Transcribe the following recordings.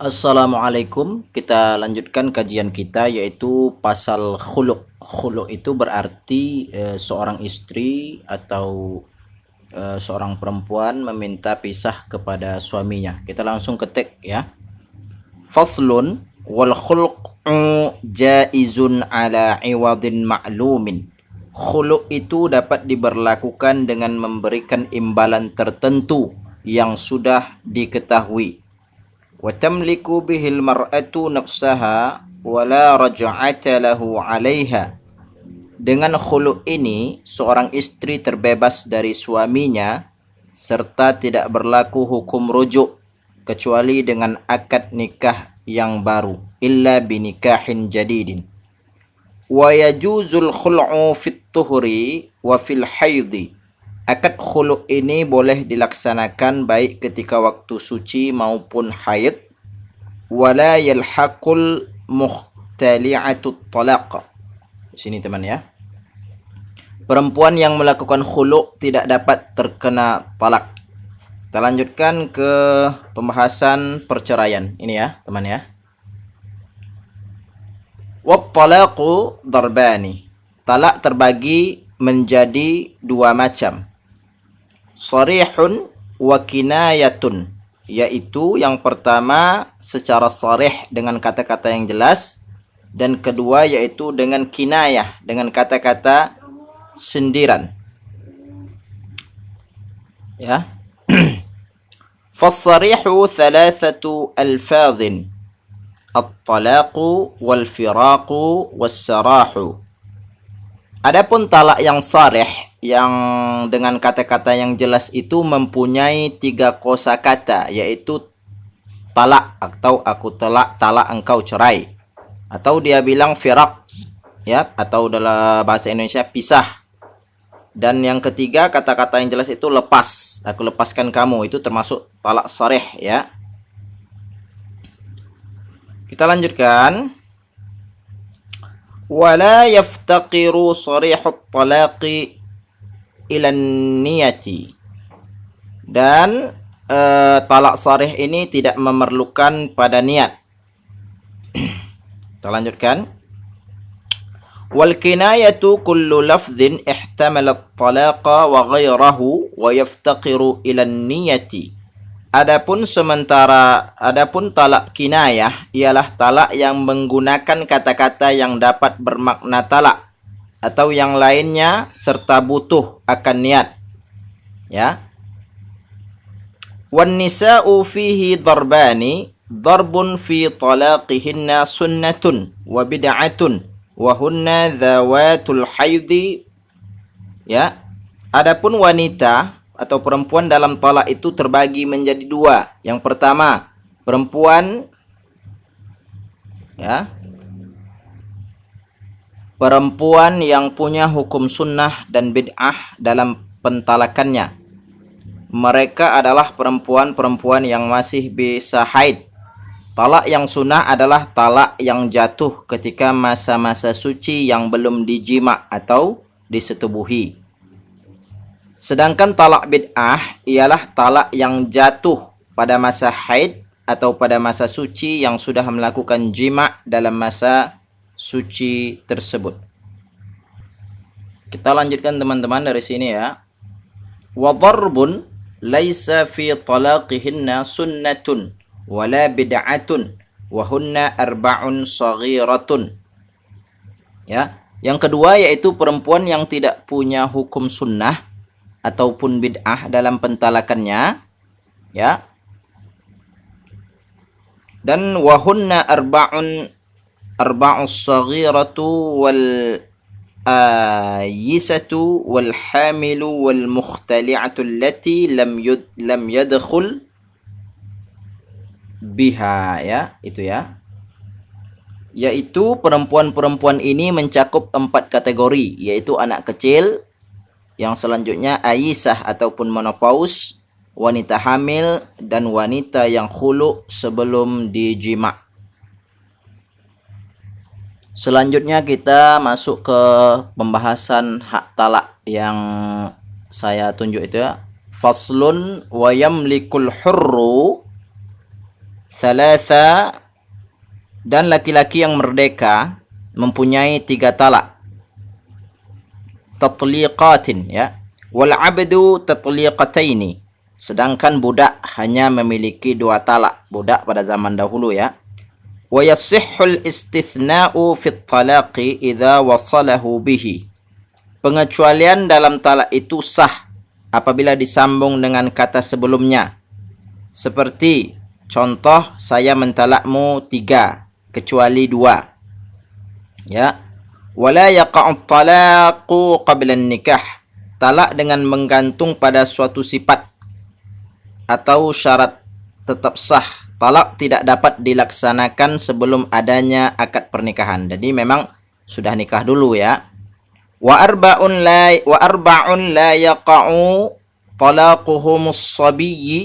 Assalamualaikum. Kita lanjutkan kajian kita yaitu pasal khulu'. Khulu' itu berarti seorang istri atau seorang perempuan meminta pisah kepada suaminya. Kita langsung ketik ya. Faslun wal khulqu jaizun ala iwadin ma'lumin. Khulu' itu dapat diberlakukan dengan memberikan imbalan tertentu yang sudah diketahui. Wa tamliku bihil mar'atu nafsaha wa la raj'ata lahu 'alaiha. Dengan khulu' ini seorang istri terbebas dari suaminya serta tidak berlaku hukum rujuk kecuali dengan akad nikah yang baru illa binikahin jadidin. Wa yajuzul khul'u fit tuhri wa fil haidhi. Akad khulu' ini boleh dilaksanakan baik ketika waktu suci maupun haid. Wala yalhaqul mukhtali'atut talaq. Di sini teman ya. Perempuan yang melakukan khulu' tidak dapat terkena talak. Kita lanjutkan ke pembahasan perceraian. Ini ya, teman ya. Wat talaqu darbani. Talak terbagi menjadi dua macam. Sharihun wa kinayatun, yaitu yang pertama secara sharih dengan kata-kata yang jelas, dan kedua yaitu dengan kinayah dengan kata-kata sindiran. Ya. Fas-sharihu thalathatu alfadhin. At-talaqu wal firaqu was-sarahu. Adapun talak yang sharih yang dengan kata-kata yang jelas itu mempunyai 3 kosakata, yaitu talak atau aku talak engkau cerai, atau dia bilang firaq ya, atau dalam bahasa Indonesia pisah. Dan yang ketiga kata-kata yang jelas itu lepas, aku lepaskan kamu, itu termasuk talak sharih ya. Kita lanjutkan. Wala yaftaqiru sharihut talaqi ilan niyati. Dan talak sharih ini tidak memerlukan pada niat. Kita lanjutkan. Wal kinayatu kullu lafdhin ihtamala at-talaqa wa ghayrahu wa yaftaqiru ilan niyati. Adapun talak kinayah ialah talak yang menggunakan kata-kata yang dapat bermakna talak atau yang lainnya serta butuh akan niat. Ya. Wan nisa'u fihi darbani, darbun fi talaqihinna sunnatun wa bid'atun wa hunna dhawatul haidhi. Ya. Adapun wanita atau perempuan dalam talak itu terbagi menjadi 2. Yang pertama, perempuan ya, perempuan yang punya hukum sunnah dan bid'ah dalam pentalakannya. Mereka adalah perempuan-perempuan yang masih bisa haid. Talak yang sunnah adalah talak yang jatuh ketika masa-masa suci yang belum dijima atau disetubuhi. Sedangkan talak bid'ah ialah talak yang jatuh pada masa haid atau pada masa suci yang sudah melakukan jima dalam masa suci tersebut. Kita lanjutkan teman-teman dari sini ya. Wa darbun laisa fi talaqihinna sunnatun wala bid'atun wa hunna arba'un saghiratun. Ya, yang kedua yaitu perempuan yang tidak punya hukum sunnah ataupun bid'ah dalam pentalakannya ya. Dan wahunna arba'us saghiratu wal yisatu wal hamilu wal mukhtali'atu allati lam yadkhul biha ya, itu ya. Yaitu perempuan-perempuan ini mencakup 4 kategori, yaitu anak kecil, yang selanjutnya aisah ataupun menopause, wanita hamil, dan wanita yang khulu sebelum dijima. Selanjutnya kita masuk ke pembahasan hak talak yang saya tunjuk itu ya. Faslun wa yamlikul hurru thalatha, dan laki-laki yang merdeka mempunyai 3 talak. Tatliqatin, ya. Wal 'abdu tatliqataini. Sedangkan budak hanya memiliki 2 talak. Budak pada zaman dahulu, ya. Wa yasihhul istithna'u fit talaqi idza wasalahu bihi. Pengecualian dalam talak itu sah apabila disambung dengan kata sebelumnya. Seperti contoh, saya mentalakmu 3 kecuali 2. Ya. Wala yaqa'u talaqu qabla nikah. Talak dengan menggantung pada suatu sifat atau syarat tetap sah. Talak tidak dapat dilaksanakan sebelum adanya akad pernikahan. Jadi memang sudah nikah dulu, ya. Wa arba'un la yaqa'u talaquhumus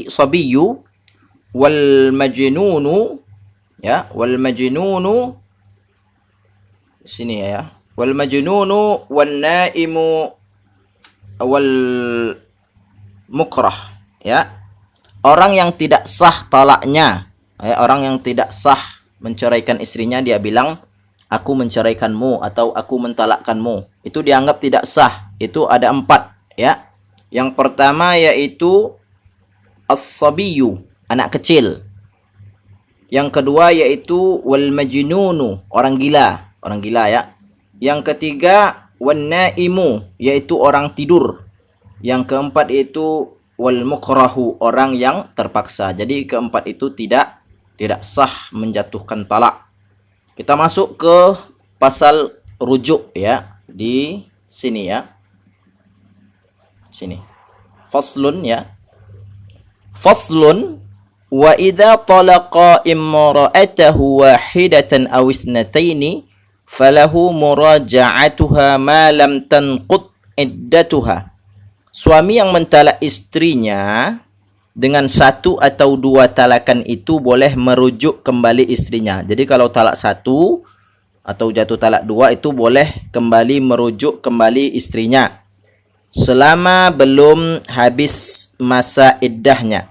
sabiyyu wal majnunu, ya, wal majnunu sini, ya. Wal majnunu wan naimu wal mukrah, ya. Orang yang tidak sah talaknya, ya, orang yang tidak sah menceraikan istrinya, dia bilang aku menceraikanmu atau aku mentalakkanmu, itu dianggap tidak sah. Itu ada 4, ya. Yang pertama yaitu as-sabiyyu, anak kecil. Yang kedua yaitu wal majnunu, orang gila, ya. Yang ketiga wan naimu, yaitu orang tidur. Yang keempat itu wal mukrahu, orang yang terpaksa. Jadi keempat itu tidak sah menjatuhkan talak. Kita masuk ke pasal rujuk, ya, di sini, ya. Sini. Faslun, ya. Faslun wa idza talaqa imra'atahu wahidatan aw ithnataini falahu muraja'atuha ma lam tanqud iddatuha. Suami yang mentalak istrinya dengan 1 atau 2 talakan itu boleh merujuk kembali istrinya. Jadi kalau talak 1 atau jatuh talak 2 itu boleh kembali merujuk kembali istrinya selama belum habis masa iddahnya.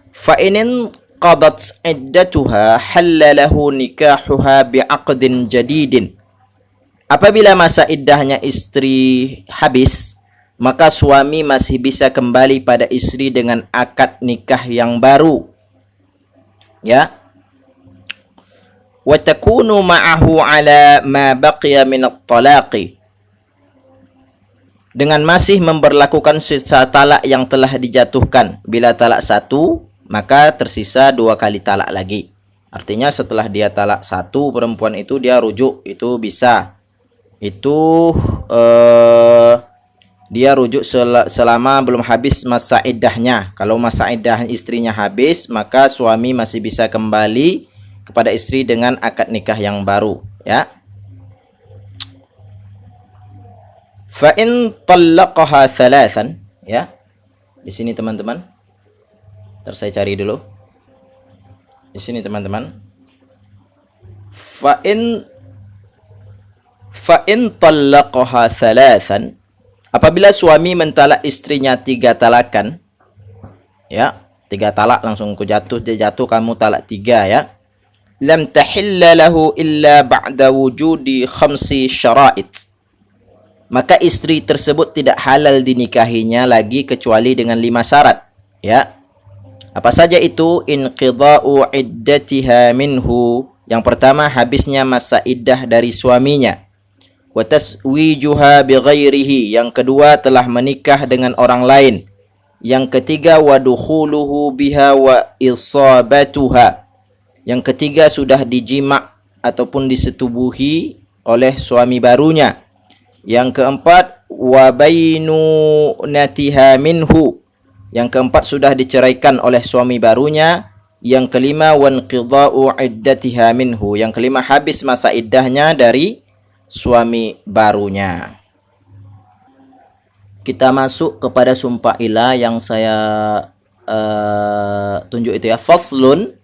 Fa in qadat iddatuha halalahu nikahuha bi'aqdin jadidin. Apabila masa iddahnya istri habis, maka suami masih bisa kembali pada istri dengan akad nikah yang baru, ya. Wa takunu ma'ahu ala ma baqiya min at-talaqi. Dengan masih memberlakukan sisa talak yang telah dijatuhkan. Bila talak 1, maka tersisa 2 kali talak lagi. Artinya setelah dia talak 1 perempuan itu, dia rujuk, itu bisa. Itu dia rujuk selama belum habis masa iddahnya. Kalau masa iddah istrinya habis, maka suami masih bisa kembali kepada istri dengan akad nikah yang baru, ya. Fa in talaqaha thalathan, ya. Di sini teman-teman. Ntar saya cari dulu. Di sini teman-teman. Fa in talaqaha thalathan, apabila suami mentalak istrinya 3 talakan, ya, 3 talak langsung dia jatuh, kamu talak 3, ya. Lam tahilla lahu illa ba'da wujudi 5 syara'it. Maka istri tersebut tidak halal dinikahinya lagi kecuali dengan 5 syarat, ya. Apa saja itu? Inqidha'u iddatiha minhu. Yang pertama, habisnya masa iddah dari suaminya. Wa taswijuha bighairihi. Yang kedua, telah menikah dengan orang lain. Yang ketiga, wa dukhuluhu biha wa isabatuha. Yang ketiga, sudah dijima' ataupun disetubuhi oleh suami barunya. Yang keempat, wa bainunatiha minhu. Yang keempat, sudah diceraikan oleh suami barunya. Yang kelima, wanqidha'u iddatiha minhu. Yang kelima, habis masa iddahnya dari suami barunya. Kita masuk kepada sumpah ilah yang saya tunjuk itu, ya. Faslun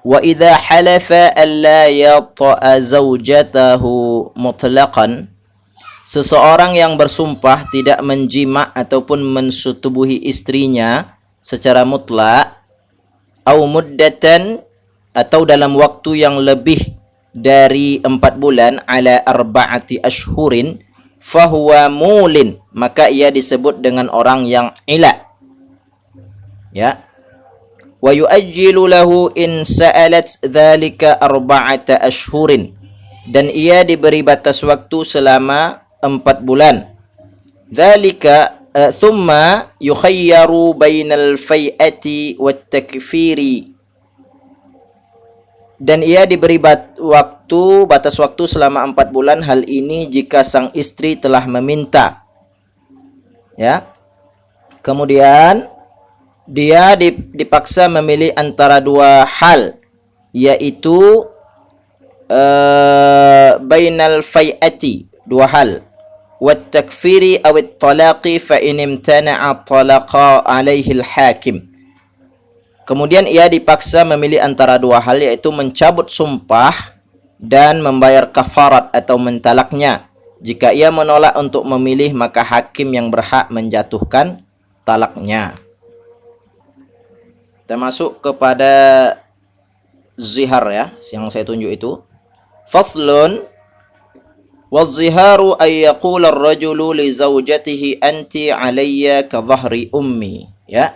wa idza halafa alla yata'a zawjatahu mutlaqan. Seseorang yang bersumpah tidak menjima ataupun mensetubuhi istrinya secara mutlak, au muddatan atau dalam waktu yang lebih dari 4 bulan ala arba'ati ashhurin fahuwa mulin, maka ia disebut dengan orang yang ila. Ya. Wa yuajjilu lahu in sa'alat dzalika arba'ata ashhurin, dan ia diberi batas waktu selama 4 bulan. Dzalika thumma yukhayyaru bainal fai'ati wat takfiri, dan ia diberi batas waktu selama 4 bulan. Hal ini jika sang istri telah meminta. Ya. Kemudian dia dipaksa memilih antara 2 hal, yaitu bainal fai'ati, 2 hal, wat takfiri aw at-talaqi fa in imtana'a talaqa alaihi al-hakim. Kemudian ia dipaksa memilih antara 2 hal, yaitu mencabut sumpah dan membayar kafarat atau mentalaknya. Jika ia menolak untuk memilih, maka hakim yang berhak menjatuhkan talaknya. Termasuk kepada zihar, ya, yang saya tunjuk itu. Faslun waziharu ay yaqula ar-rajulu li zawjatihi anti alayya ka dhahri ummi. Ya.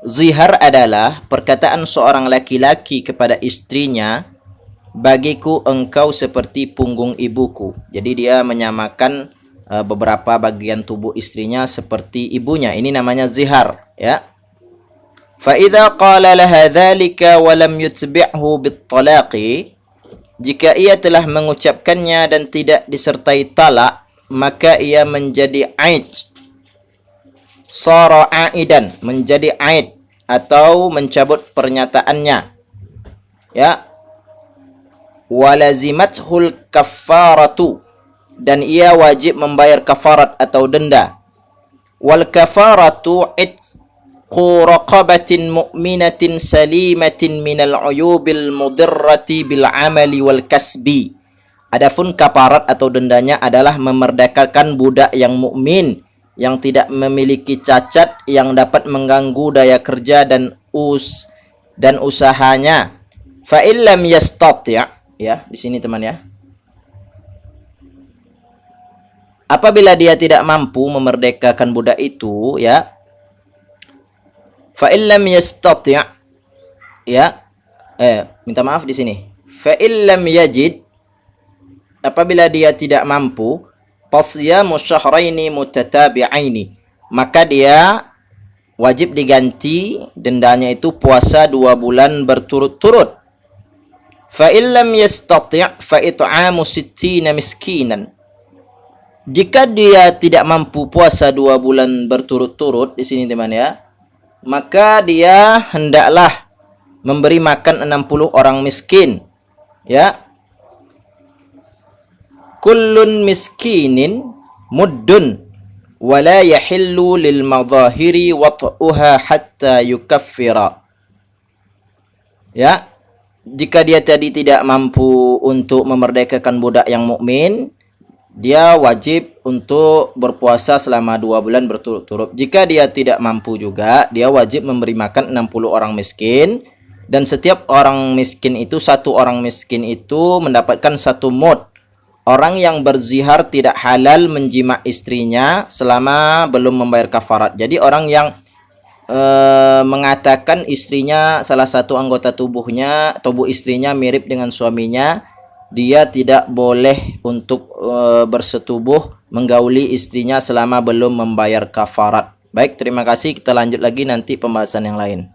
Zihar adalah perkataan seorang laki-laki kepada istrinya, bagiku engkau seperti punggung ibuku. Jadi dia menyamakan beberapa bagian tubuh istrinya seperti ibunya. Ini namanya zihar, ya. Fa idza qala laha dzalika wa lam yutbi'hu bit-talaqi, jika ia telah mengucapkannya dan tidak disertai talak, maka ia menjadi aid. Sara aidan, menjadi aid atau mencabut pernyataannya. Ya. Walazimathul kafaratu, dan ia wajib membayar kafarat atau denda. Wal kafaratu raqabatin mu'minatin salimatin minal uyubil mudirrati bil amali wal kasbi. Adapun kafarat atau dendanya adalah memerdekakan budak yang mukmin yang tidak memiliki cacat yang dapat mengganggu daya kerja dan usahanya. Fa illam yastati', ya, di sini teman, ya. Apabila dia tidak mampu memerdekakan budak itu, ya, fa illam yastati', ya, minta maaf di sini. Fa illam yajid, apabila dia tidak mampu, fasyamu syahraini mutatabi'aini, maka dia wajib diganti dendanya itu puasa 2 bulan berturut-turut. Fa illam yastati' fa it'amu 60 miskinan. Jika dia tidak mampu puasa 2 bulan berturut-turut di sini teman, ya, maka dia hendaklah memberi makan 60 orang miskin, ya. Kullun miskinin muddun wala yahillu lil madhahiri wat'uha hatta yukaffira. Ya, jika dia tadi tidak mampu untuk memerdekakan budak yang mukmin, dia wajib untuk berpuasa selama 2 bulan berturut-turut. Jika dia tidak mampu juga, dia wajib memberi makan 60 orang miskin, dan setiap orang miskin itu, 1 orang miskin itu mendapatkan 1 mud. Orang yang berzihar tidak halal menjima istrinya selama belum membayar kafarat. Jadi orang yang mengatakan istrinya, salah satu anggota tubuh istrinya mirip dengan suaminya, dia tidak boleh untuk bersetubuh menggauli istrinya selama belum membayar kafarat. Baik, terima kasih. Kita lanjut lagi nanti pembahasan yang lain.